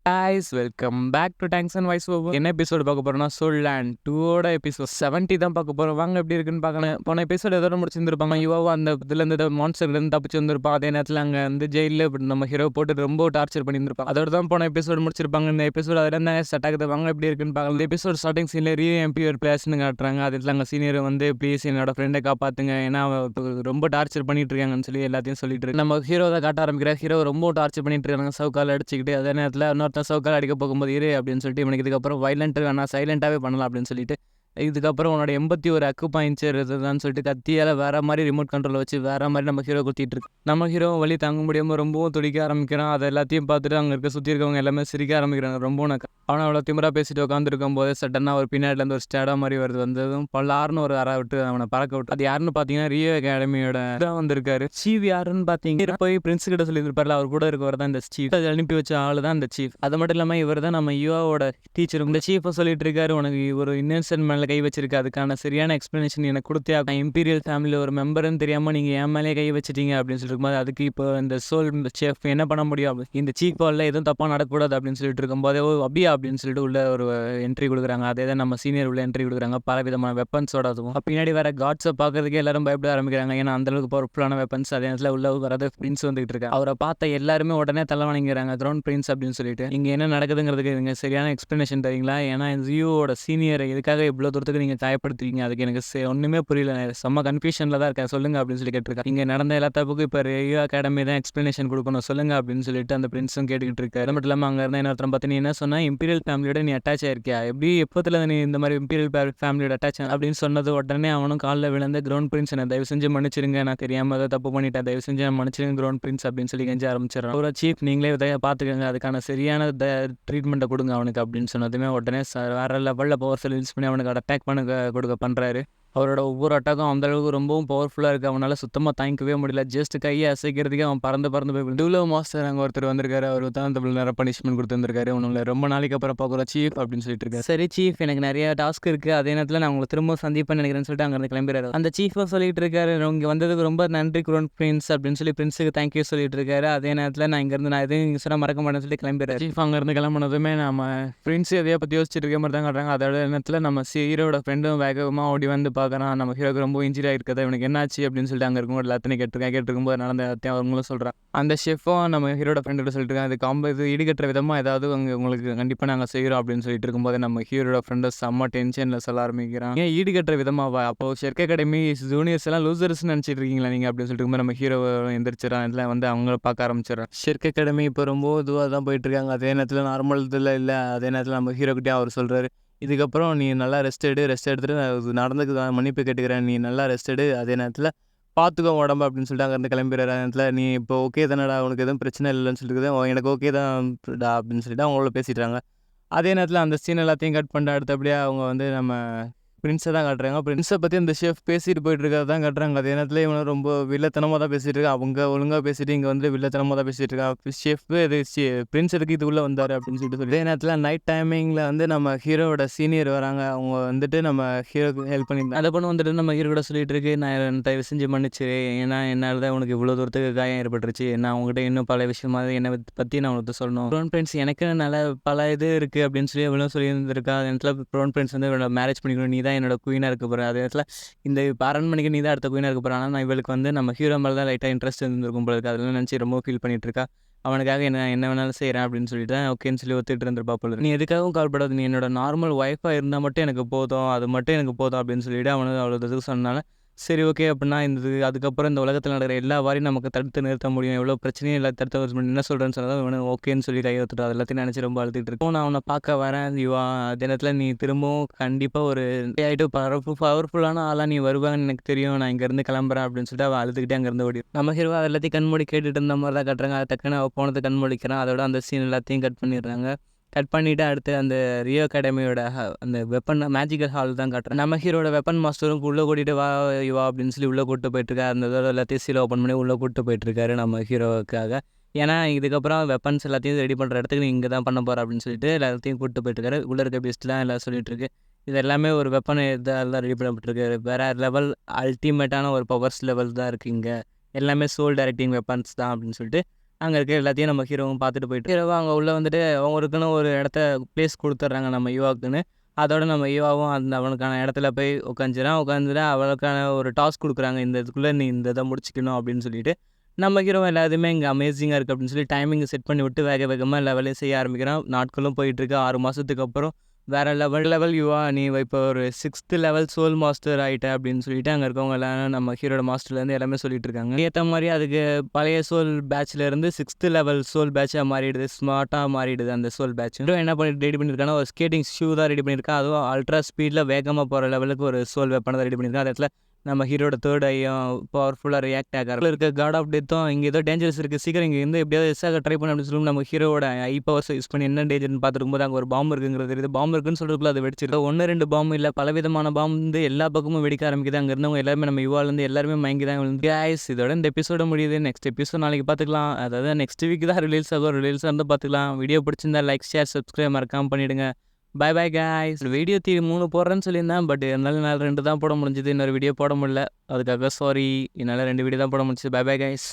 guys, welcome back to Tanks and Vice Over. என்ன episode பார்க்க போறோம்னா Soul Land 2ஓட எபிசோட் 70 தான் பார்க்க போறோம். வாங்க எப்படி இருக்குன்னு பார்க்கலாம். போன எபிசோட் எதோட முடிச்சிருந்திருப்பாங்க. யுவாவும் அந்த இதுலேருந்து மான்ஸ்டர்லேருந்து தப்பிச்சு வந்திருப்பான். அதே நேரத்தில் அங்கே வந்து ஜெயிலில் நம்ம ஹீரோ போட்டு ரொம்ப டார்ச்சர் பண்ணியிருந்திருப்பான். அதோட தான் போன எபிசோடு முடிச்சிருப்பாங்க. இந்த எபிசோட் அதில் என்ன ஸ்டார்ட் ஆகுது வாங்க எப்படி இருக்குன்னு பார்க்கலாம். இந்த எபிசோட் ஸ்டார்டிங் சீனில் ரியோ எம்பி ஒரு பிளேஸ்னு காட்டுறாங்க. அதில் அங்கே சீனியர் வந்து ப்ளீஸ் என்னோட ஃப்ரெண்டை காப்பாற்றுங்க, ஏன்னா ரொம்ப டார்ச்சர் பண்ணிட்டு இருக்காங்கன்னு சொல்லி எல்லாத்தையும் சொல்லிட்டு இருக்கு. நம்ம ஹீரோ தான் காட்ட ஆரம்பிக்கிற. ஹீரோ ரொம்ப டார்ச்சர் பண்ணிட்டு இருக்காங்க, சவுக்கால் அடிச்சுக்கிட்டு. அதே நேரத்தில் இன்னொருத்தன் சவுக்கால் அடிக்க போகும்போது இரு அப்படின்னு சொல்லிட்டு இவனுக்கு இதுக்கப்புறம் வைலண்ட்டு வேணாம், சைலண்ட்டாகவே பண்ணலாம் அப்படின்னு சொல்லிட்டு இதுக்கப்புறம் உன்னோட 81 அக்கு பாயிண்ட்ஸர் இதுதான் சொல்லிட்டு கத்தியால் வேறு மாதிரி ரிமோட் கண்ட்ரோலில் வச்சு வேறு மாதிரி நம்ம ஹீரோ குத்திட்டு இருக்கு. நம்ம ஹீரோ வழி தாங்க முடியாமல் ரொம்பவும் துடிக்க ஆரம்பிக்கிறான். அதை எல்லாத்தையும் பார்த்துட்டு அங்கே இருக்க சுற்றி இருக்கவங்க எல்லாமே சிரிக்க ஆரம்பிக்கிறாங்க. ரொம்ப அவனை அவ்வளோ திமிரா பேசிட்டு உட்காந்துருக்கும் போது சட்டனாக ஒரு பின்னாடிலேருந்து ஒரு ஸ்டேடா மாதிரி வருது. வந்ததும் பல்லாருன்னு ஒரு அறை விட்டு அவனை பறக்க விட்டு அது யாருன்னு பார்த்தீங்கன்னா ரியோ அகாடமியோட இதான் வந்திருக்காரு. சீஃப் யாருன்னு பார்த்தீங்கன்னா போய் பிரின்ஸ் கிட்ட சொல்லியிருப்பார்ல, அவர் கூட இருக்கவர் தான் இந்த சீஃப். அது அனுப்பி வச்ச ஆள் தான் இந்த சீஃப். அது மட்டும் இல்லாமல் இவர் தான் நம்ம யுவாவோட டீச்சர். இந்த சீஃபை சொல்லிட்டு இருக்காரு, உனக்கு ஒரு இன்னசென்ட் மேலே கை வச்சிருக்கு, அதுக்கான சரியான எக்ஸ்பிளனேஷன் எனக்கு கொடுத்தே இம்பீரியல் ஃபேமிலியில் ஒரு மெம்பர்னு தெரியாமல் நீங்கள் என் மேலே கை வச்சிட்டீங்க அப்படின்னு சொல்லிட்டு இருக்கும்போது அதுக்கு இப்போ இந்த சோல் செஃப் என்ன பண்ண முடியும், இந்த சீஃப் ஹாலில் எதுவும் தப்பாக நடக்கக்கூடாது அப்படின்னு சொல்லிட்டு இருக்கும்போது அப்படியா அப்படின்னு சொல்லிட்டு உள்ள ஒரு என்ட்ரி கொடுக்குறாங்க. அதே தான் நம்ம சீனியர் உள்ள என்ட்ரி கொடுக்குறாங்க பல விதமான வெப்பன்ஸோட. அதுவும் பின்னாடி வேற காட்ஸை பார்க்கறதுக்கே எல்லாரும் பயப்பட ஆரம்பிக்கிறாங்க, ஏன்னா அந்தளவுக்கு பவர்ஃபுல்லான வெப்பன்ஸ். அதே நேரத்தில் உள்ள வரது பிரின்ஸ் வந்துகிட்டு இருக்காங்க. அவரை பார்த்த எல்லாருமே உடனே தலை வணங்கிறாங்க, க்ரௌண்ட் பிரின்ஸ் அப்படின்னு சொல்லிட்டு. இங்கே என்ன நடக்குதுங்கிறதுக்கு நீங்கள் சரியான எக்ஸ்பிளனேஷன் தரீங்களா, ஏன்னா ஜியோட சீனியர் இதுக்காக இவ்வளோ தூரத்துக்கு நீங்கள் காயப்படுத்துறீங்க, அதுக்கு எனக்கு ஒன்றுமே புரியல, செம்ம கன்ஃபியூஷனில் தான் இருக்கேன், சொல்லுங்க அப்படின்னு சொல்லி கேட்டிருக்காங்க. இங்கே நடந்த எல்லா தப்புக்கும் இப்போ ரியோ அகாடமி தான் எக்ஸ்பிளனேஷன் கொடுக்கணும், சொல்லுங்க அப்படின்னு சொல்லிட்டு அந்த பிரின்ஸும் கேட்டுக்கிட்டு இருக்காரு. அது மட்டும் இல்லாமல் அங்கே இருந்தால் இன்னொருத்தரம் பார்த்து நீ என்ன சொன்னால் இம்பீரியல் ஃபேமிலியோட நீ அட்டாச் ஆயிருக்கியா, எப்படி எப்போத்துல நீ இந்த மாதிரி இம்பீரியல் ஃபேமிலியோட அட்டாச் அப்படின்னு சொன்னது உடனே அவனும் காலில் விழுந்து கிரவுண்ட் பிரின்ஸ் என்ன தயவு செஞ்சு மன்னிச்சிருங்க, நான் தெரியாமல் அதை தப்பு பண்ணிட்டேன், தயவு செஞ்சு மன்னிச்சிருங்க கிரவுண்ட் பிரின்ஸ் அப்படின்னு சொல்லி கெஞ்ச ஆரம்பிச்சிடறான். ஒரு சீஃப் நீங்களே இதை பார்த்துக்கங்க, அதுக்கான சரியான ட்ரீட்மெண்ட்டை கொடுங்க அவனுக்கு அப்படின்னு சொன்னதுமே உடனே வேற லெவலில் பவர் செல் யூஸ் பண்ணி அவனுக்கு அட்டாக் பண்ண பண்ணுறாரு. அவரோட ஒவ்வொரு அட்டாக்கும் அந்தளவுக்கு ரொம்பவும் பவர்ஃபுல்லாக இருக்குது. அவனால் சுத்தமாக தாங்கிக்கவே முடியல. ஜஸ்ட் கையை அசைக்கிறதுக்கு அவன் பறந்து போய் டூலோ மாஸ்டர் அங்கே ஒருத்தர் வந்திருக்காரு. அவர் தான் அந்த நேரம் பனிஷ்மெண்ட் கொடுத்துருக்காரு. உங்களை ரொம்ப நாளைக்கு அப்புறம் பார்க்குற சீஃப் அப்படின்னு சொல்லிட்டு இருக்காரு. சரி சீஃப், எனக்கு நிறைய டாஸ்க் இருக்குது, அதே நேரத்தில் நான் உங்களை திரும்ப சந்திப்பேன்னு நினைக்கிறேன்னு சொல்லிட்டு அங்கே கிளம்பிடுறாரு. அந்த சீஃபை சொல்லிட்டு இருக்காரு, இங்கே வந்ததுக்கு ரொம்ப நன்றி குரோன் பிரின்ஸ் அப்படின்னு சொல்லி பிரின்ஸுக்கு தேங்க்யூ சொல்லிட்டு இருக்காரு. அதே நேரத்தில் நான் இங்கேருந்து நான் எதுவும் இங்கே சொன்னால் மறக்க மாட்டேன்னு சொல்லி கிளம்பிடுறாரு. சீஃப் அங்கேருந்து கிளம்புனதுமே நம்ம பிரின்ஸ் எதையோ பற்றி யோசிச்சுட்டு இருக்க மாதிரி தான் காட்டுறாங்க. அதோட நேரத்தில் நம்ம ஹீரோட ஃப்ரெண்டும் வேகமாக ஓடி வந்து பார்க்குறான். நம்ம ஹீரோ ரொம்ப இன்ஜுரி ஆகிருக்குது, இவனுக்கு என்னாச்சு அப்படின்னு சொல்லிட்டு அங்கே இருக்கும்போது எல்லாத்தையும் கேட்டிருக்கும்போது நடந்த எல்லாத்தையும் அவங்களும் சொல்கிறான். அந்த ஷெஃபும் நம்ம ஹீரோட ஃப்ரெண்டு சொல்லிட்டு இருக்காங்க, இது ஈடுகட்டுற விதமாக ஏதாவது உங்களுக்கு கண்டிப்பாக நாங்கள் செய்கிறோம் அப்படின்னு சொல்லிட்டு இருக்கும்போது நம்ம ஹீரோட ஃப்ரெண்டை செம்ம டென்ஷனில் சொல்ல ஆரம்பிக்கிறான். ஏன் ஈடுகட்டுற விதமாக, அப்போ ஷெர்க் அகாடமி ஜூனியர்ஸ் எல்லாம் லூசர்ஸ்னு நினச்சிட்டு இருக்கீங்களா நீங்கள் அப்படின்னு சொல்லிட்டு இருக்கும்போது நம்ம ஹீரோ எந்திரிச்சிடறான். இதில் வந்து அவங்கள பார்க்க ஆரம்பிச்சிடறான். ஷெர்க் அகாடமி இப்போ ரொம்ப இதுவாக தான் போயிட்டு இருக்காங்க. அதே நேரத்தில் நார்மல் இதில் இல்லை. அதே நேரத்தில் நம்ம ஹீரோக்கிட்டே அவர் சொல்கிறாரு, இதுக்கப்புறம் நீ நல்லா ரெஸ்ட் எடுத்துகிட்டு நடந்துக்கு மன்னிப்பு கேட்டுக்கிறேன், நீ நல்லா ரெஸ்ட் எடு, அதே நேரத்தில் பார்த்துக்கோ உடம்பு அப்படின்னு சொல்லிட்டு அங்கேருந்து கிளம்பிடுற நேரத்தில் நீ இப்போ ஓகே தானடா, உனக்கு எதுவும் பிரச்சனை இல்லைன்னு சொல்லிட்டு எனக்கு ஓகே தான்டா அப்படின்னு சொல்லிட்டு அவங்களோட பேசிட்டாங்க. அதே நேரத்தில் அந்த சீன் எல்லாத்தையும் கட் பண்ணிட்டு அடுத்தபடியாக அவங்க வந்து நம்ம பிரின்ஸை தான் காட்டுறாங்க. பிரின்ஸை பற்றி அந்த ஷெஃப் பேசிட்டு போயிட்டு இருக்கிறத தான் காட்டுறாங்க. அதே நேரத்தில் இவனை ரொம்ப வில்லத்தனமாக தான் பேசிகிட்டு இருக்கா. அவங்க ஒழுங்காக பேசிட்டு இங்கே வந்து வில்லத்தனமாக தான் பேசிகிட்டு இருக்கா. ஷெஃப் இது பிரின்ஸ் எதுக்கு இது உள்ளே வந்தார் அப்படின்னு சொல்லிட்டு அதே நேரத்தில் நைட் டைமிங்கில் வந்து நம்ம ஹீரோவோட சீனியர் வராங்க. அவங்க வந்துட்டு நம்ம ஹீரோக்கு ஹெல்ப் பண்ணியிருந்தாங்க. அதை பண்ண வந்துட்டு நம்ம ஹீரோ கூட சொல்லிட்டு இருக்கு, நான் தயவு செஞ்சு மன்னிச்சிரு, ஏன்னா என்னால் தான் உனக்கு இவ்வளோ தூரத்துக்கு காயம் ஏற்பட்டுருச்சு, நான் அவங்ககிட்ட இன்னும் பல விஷயமா என்னை பற்றி நான் உனக்கு சொல்லணும். ப்ரோன் பிரின்ஸ் எனக்கு நல்ல பல இது இருக்குது அப்படின்னு சொல்லி எவ்வளோ சொல்லியிருந்திருக்கா. அந்த இடத்துல ப்ரோன் பிரின்ஸ் வந்து இவளோட மேரேஜ் பண்ணிக்கணும், நீ தான் என்னோட குயினாக இருக்க போகிறேன், அதே இடத்துல இந்த அரண்மனைக்கு நீ தான் அடுத்த குயினாக இருக்க போகிறேன், ஆனால் நான் இவளுக்கு வந்து நம்ம ஹீரோ மேலே தான் லைட்டாக இன்ட்ரெஸ்ட் இருந்திருக்கும் போல இருக்குது, அதெல்லாம் நினச்சி ரொம்ப ஃபீல் பண்ணிட்டு இருக்கா. அவனுக்காக என்ன வேணாலும் செய்கிறேன் அப்படின்னு சொல்லிட்டு தான் ஓகேன்னு சொல்லி ஒத்துட்டு இருந்திருப்பா போல. நீ எதுக்காகவும் கால்படாது, நீ என்னோட நார்மல் ஒய்ஃபாக இருந்தால் மட்டும் எனக்கு போதும், அது மட்டும் எனக்கு போதும் அப்படின்னு சொல்லிட்டு அவனுக்கு அவ்வளோ இதுக்கு சொன்னால சரி ஓகே அப்படின்னா அதுக்கப்புறம் இந்த உலகத்தில் நடக்கிற எல்லா வாரியும் நமக்கு தடுத்து நிறுத்த முடியும், எவ்வளோ பிரச்சனையும் இல்லை தடுத்து என்ன சொல்கிறேன்னு சொன்னால் அவனு ஓகேன்னு சொல்லி கையெழுத்துட்டு அது எல்லாத்தையும் நினச்சி ரொம்ப அழுத்திட்டு இருக்கோம். நான் அவனை பார்க்க வரேன் யுவா, அதே நேரத்தில் நீ திரும்பவும் கண்டிப்பாக ஒரு ஆகிட்டு பவர்ஃபுல்லான ஆளாக நீ வருவாங்கன்னு எனக்கு தெரியும், நான் இங்கேருந்து கிளம்புறேன் அப்படின்னு சொல்லிட்டு அவள் அழுதுகிட்டே அங்கேருந்து ஓடி நம்ம ஹீரோ அது எல்லாத்தையும் கண்மூடி கேட்டுட்டு இருந்த மாதிரி தான் கட்டுறாங்க. அதை டக்குன்னு அவள் போனது கண்மூடிக்கிறான். அதோட அந்த சீன் எல்லாத்தையும் கட் பண்ணிடுறாங்க. கட் பண்ணிவிட்டு அடுத்து அந்த ரியோ அகாடமியோட அந்த வெப்பன் மேஜிக்கல் ஹால் தான் காட்டுறேன். நம்ம ஹீரோட வெப்பன் மாஸ்டரும் உள்ளே கூட்டிகிட்டு வா அப்படின்னு சொல்லி உள்ளே கூப்பிட்டு போயிட்டுருக்காரு. அந்த இதோட எல்லாத்தையும் சீல் ஓப்பன் பண்ணி உள்ளே கூப்பிட்டு போயிட்டுருக்காரு நம்ம ஹீரோவுக்காக. ஏன்னா இதுக்கப்புறம் வெப்பன்ஸ் எல்லாத்தையும் ரெடி பண்ணுற இடத்துக்கு நீ இங்கே தான் பண்ண போகிற அப்படின்னு சொல்லிட்டு எல்லாத்தையும் கூப்பிட்டு போயிட்டுருக்காரு. உள்ளே இருக்க பெஸ்ட்லாம் எல்லாம் சொல்லிட்டு இருக்கு. இது எல்லாமே ஒரு வெப்பன் இதெல்லாம் ரெடி பண்ணப்பட்டிருக்கு, வேறு லெவல் அல்டிமேட்டான ஒரு பவர்ஸ் லெவல் தான் இருக்குது இங்கே, எல்லாமே சோல் டைரக்டிங் வெப்பன்ஸ் தான் அப்படின்னு சொல்லிட்டு அங்கே இருக்க எல்லாத்தையும் நம்ம ஹீரோவும் பார்த்துட்டு போயிட்டு ஹீரோவும் அங்கே உள்ள வந்துட்டு அவங்களுக்குன்னு ஒரு இடத்த பிளேஸ் கொடுத்துட்றாங்க நம்ம யுவாக்குன்னு. அதோட நம்ம யுவாவும் அவனுக்கான இடத்துல போய் உட்காந்துட்டு அவளுக்கான ஒரு டாஸ்க் கொடுக்குறாங்க, இந்த இதுக்குள்ளே நீ இந்த இதை முடிச்சிக்கணும் அப்படின்னு சொல்லிட்டு. நம்ம ஹீரோ எல்லாத்தையுமே இங்கே அமேசிங்காக இருக்குது அப்படின்னு சொல்லி டைமிங் செட் பண்ணி விட்டு வேகமாக எல்லா வேலையும் செய்ய ஆரம்பிக்கிறான். நாட்களும் போயிட்டுருக்கு. 6 மாதத்துக்கு அப்புறம் வேறு லெவல் யுவா நீ இப்போ ஒரு 6th லெவல் சோல் மாஸ்டர் ஆகிட்ட அப்படின்னு சொல்லிட்டு அங்கே இருக்கவங்க எல்லாம் நம்ம ஹீரோட மாஸ்டர்லேருந்து எல்லாமே சொல்லிட்டு இருக்காங்க. ஏற்ற மாதிரி அதுக்கு பழைய சோல் பேட்ச்லேருந்து 6th லெவல் சோல் பேட்சாக மாறிடுது, ஸ்மார்ட்டாக மாறிடுது அந்த சோல் பேட்ச். என்ன பண்ணி ரெடி பண்ணியிருக்காங்கன்னா ஒரு ஸ்கேட்டிங் ஷூ தான் ரெடி பண்ணியிருக்கான். அதுவும் அல்ட்ரா ஸ்பீடில் வேகமாக போகிற லெவலுக்கு ஒரு சோல் வெப்பனை தான் ரெடி பண்ணியிருக்கான். அந்த இடத்துல நம்ம ஹீரோட தேர்ட் ஐயும் பவர்ஃபுல்லாக ரியாக்ட் ஆகிறார். இருக்க காட் ஆஃப் டெத்தும் இங்கே ஏதோ டேஞ்சரஸ் இருக்குது, சீக்கிரம் இங்கே இருந்து எப்படியாவது எஸ்ஸாக ட்ரை பண்ண அப்படின்னு சொல்லி நம்ம ஹீரோட ஐ பவர்ஸ் யூஸ் பண்ணி என்ன டேஞ்சர்னு பார்த்துருக்கும்போது அங்கே ஒரு பாம்பு இருக்குங்கிறது தெரியுது. பாம்பு இருக்குன்னு சொல்கிறதுக்குள்ள அது வெடிச்சிருக்கு. 1-2 பாம்பு இல்லை, பலவிதமான பாம்பு வந்து எல்லா பக்கமும் வெடிக்க ஆரம்பிக்குது. அங்கே இருந்தவங்க எல்லாருமே நம்ம யுவாலேருந்து எல்லாருமே மயங்கி தான் விழுந்து. கைஸ் இதோட இந்த எபிசோட முடியுது. நெக்ஸ்ட் எபிசோட் நாளைக்கு பார்த்துக்கலாம். அதாவது நெக்ஸ்ட் வீக் தான் ரிலீஸ் ஆகும். ரிலீஸ் வந்து பார்த்துக்கலாம். வீடியோ பிடிச்சிருந்தா லைக், ஷேர், சப்ஸ்கிரைப் மறக்காம பண்ணிவிடுங்க. By bye guys. வீடியோ 3 போடுறேன்னு சொல்லியிருந்தேன். பட் என்னால் 2 தான் போட முடிஞ்சுது. இன்னொரு வீடியோ போட முடியல. அதுக்காக சாரி. என்னால் 2 வீடியோ தான் போட முடிஞ்சுது. Bye bye guys.